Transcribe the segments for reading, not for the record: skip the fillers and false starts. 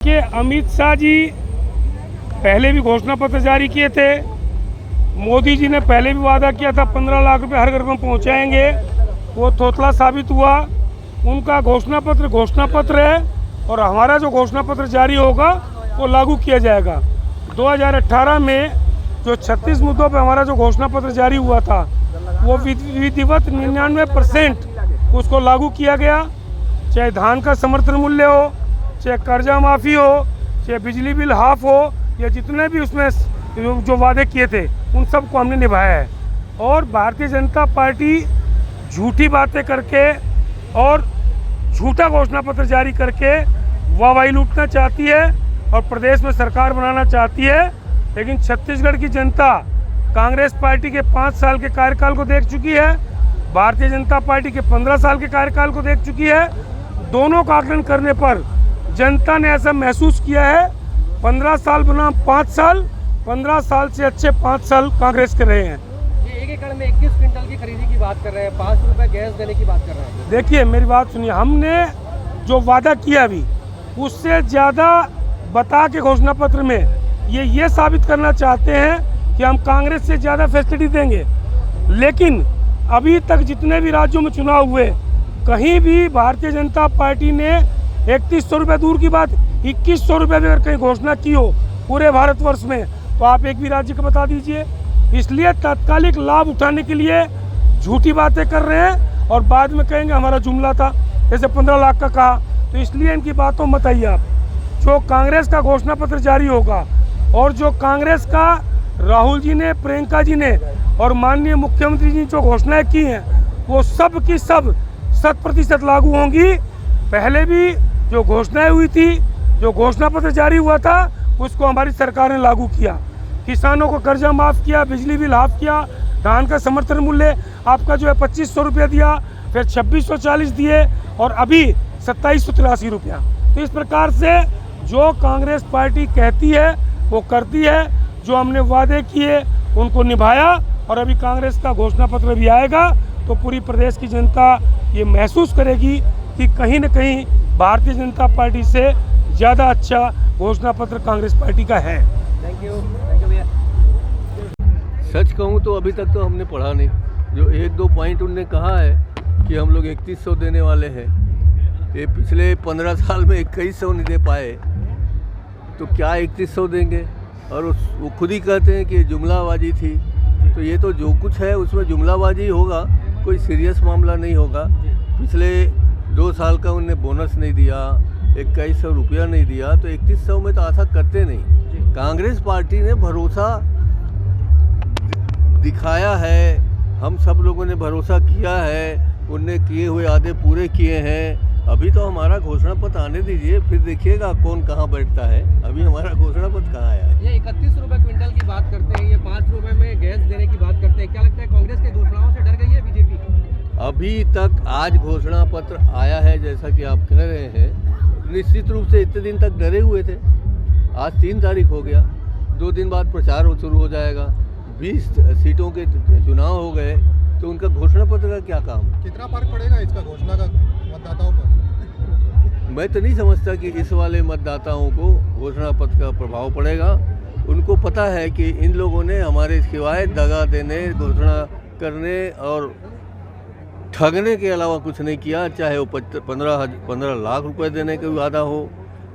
कि अमित शाह जी पहले भी घोषणा पत्र जारी किए थे। मोदी जी ने पहले भी वादा किया था 15 लाख रुपए हर घर में पहुंचाएंगे, वो थोथला साबित हुआ। उनका घोषणा पत्र है और हमारा जो घोषणा पत्र जारी होगा वो लागू किया जाएगा। 2018 में जो 36 मुद्दों पर हमारा जो घोषणा पत्र जारी हुआ था वो विधिवत 99% उसको लागू किया गया। चाहे धान का समर्थन मूल्य हो, चाहे कर्जा माफ़ी हो, चाहे बिजली बिल हाफ हो, या जितने भी उसमें जो वादे किए थे उन सब को हमने निभाया है। और भारतीय जनता पार्टी झूठी बातें करके और झूठा घोषणा पत्र जारी करके वाहवाही लूटना चाहती है और प्रदेश में सरकार बनाना चाहती है। लेकिन छत्तीसगढ़ की जनता कांग्रेस पार्टी के 5 साल के कार्यकाल को देख चुकी है, भारतीय जनता पार्टी के 15 साल के कार्यकाल को देख चुकी है। दोनों का आकलन करने पर जनता ने ऐसा महसूस किया है 15 साल बनाम 5 साल, 15 साल से अच्छे 5 साल कांग्रेस के रहे हैं। ये 1 एकड़ में 21 क्विंटल की खरीदी की बात कर रहे हैं, 5 रुपए गैस देने की बात कर रहे हैं। देखिए मेरी बात सुनिए, हमने जो वादा किया अभी उससे ज़्यादा बता के घोषणा पत्र में ये साबित करना चाहते हैं कि हम कांग्रेस से ज़्यादा फैसिलिटी देंगे। लेकिन अभी तक जितने भी राज्यों में चुनाव हुए कहीं भी भारतीय जनता पार्टी ने 3100 रुपये दूर की बात 2100 रुपये भी अगर कहीं घोषणा की हो पूरे भारतवर्ष में तो आप एक भी राज्य को बता दीजिए। इसलिए तात्कालिक लाभ उठाने के लिए झूठी बातें कर रहे हैं और बाद में कहेंगे हमारा जुमला था, जैसे 15 लाख का कहा। तो इसलिए इनकी बातों मत आइए आप। जो कांग्रेस का घोषणा पत्र जारी होगा और जो कांग्रेस का राहुल जी ने, प्रियंका जी ने और माननीय मुख्यमंत्री जी जो घोषणाएं की हैं वो सब की सब 100% लागू होंगी। पहले भी जो घोषणाएं हुई थी, जो घोषणा पत्र जारी हुआ था उसको हमारी सरकार ने लागू किया। किसानों को कर्जा माफ़ किया, बिजली बिल हाफ किया, धान का समर्थन मूल्य आपका जो है 2500 रुपया दिया, फिर 2640 दिए और अभी 2783 रुपया। तो इस प्रकार से जो कांग्रेस पार्टी कहती है वो करती है। जो हमने वादे किए उनको निभाया और अभी कांग्रेस का घोषणा पत्र भी आएगा तो पूरी प्रदेश की जनता ये महसूस करेगी कि कहीं न कहीं भारतीय जनता पार्टी से ज़्यादा अच्छा घोषणा पत्र कांग्रेस पार्टी का है। थैंक यू भैया। सच कहूँ तो अभी तक तो हमने पढ़ा नहीं। जो 1-2 पॉइंट उनने कहा है कि हम लोग 3100 देने वाले हैं, ये पिछले 15 साल में 2100 नहीं दे पाए तो क्या 3100 देंगे। और वो खुद ही कहते हैं कि जुमलाबाजी थी। तो ये तो जो कुछ है उसमें जुमलाबाजी होगा, कोई सीरियस मामला नहीं होगा। पिछले 2 साल का उनने बोनस नहीं दिया, 2100 रुपया नहीं दिया, तो 3100 में तो आशा करते नहीं। कांग्रेस पार्टी ने भरोसा दिखाया है, हम सब लोगों ने भरोसा किया है, उनने किए हुए वादे पूरे किए हैं। अभी तो हमारा घोषणा पत्र आने दीजिए, फिर देखिएगा कौन कहाँ बैठता है। अभी हमारा घोषणा पत्र कहाँ आया है। ये 31 रुपए क्विंटल की बात करते हैं, ये 5 रुपए में गैस देने की बात करते हैं। क्या लगता है कांग्रेस के घोषणाओं से डर गई है बीजेपी? अभी तक आज घोषणा पत्र आया है जैसा कि आप कह रहे हैं, निश्चित रूप से इतने दिन तक डरे हुए थे। आज 3 तारीख हो गया, 2 दिन बाद प्रचार शुरू हो जाएगा, 20 सीटों के चुनाव हो गए, तो उनका घोषणा पत्र का क्या काम? कितना फर्क पड़ेगा इसका घोषणा का मतदाताओं पर? मैं तो नहीं समझता कि इस वाले मतदाताओं को घोषणा पत्र का प्रभाव पड़ेगा। उनको पता है कि इन लोगों ने हमारे सिवाय दगा देने, घोषणा करने और ठगने के अलावा कुछ नहीं किया। चाहे वो 15 लाख रुपए देने का वादा हो,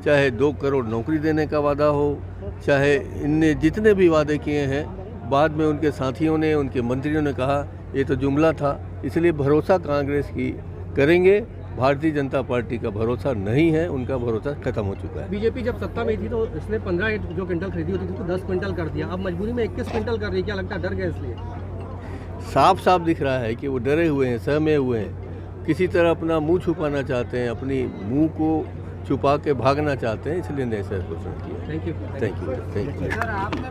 चाहे 2 करोड़ नौकरी देने का वादा हो, चाहे इनने जितने भी वादे किए हैं, बाद में उनके साथियों ने, उनके मंत्रियों ने कहा ये तो जुमला था। इसलिए भरोसा कांग्रेस की करेंगे, भारतीय जनता पार्टी का भरोसा नहीं है, उनका भरोसा खत्म हो चुका है। बीजेपी जब सत्ता में थी तो इसने 15 जो क्विंटल खरीदी होती थी तो 10 क्विंटल कर दिया, अब मजबूरी में 21 क्विंटल कर रही है। क्या लगता है डर गए इसलिए? साफ साफ दिख रहा है कि वो डरे हुए हैं, सहमे हुए हैं, किसी तरह अपना मुंह छुपाना चाहते हैं, अपनी मुंह को छुपा के भागना चाहते हैं, इसलिए ऐसा घोषणा किया। Thank you. Thank you.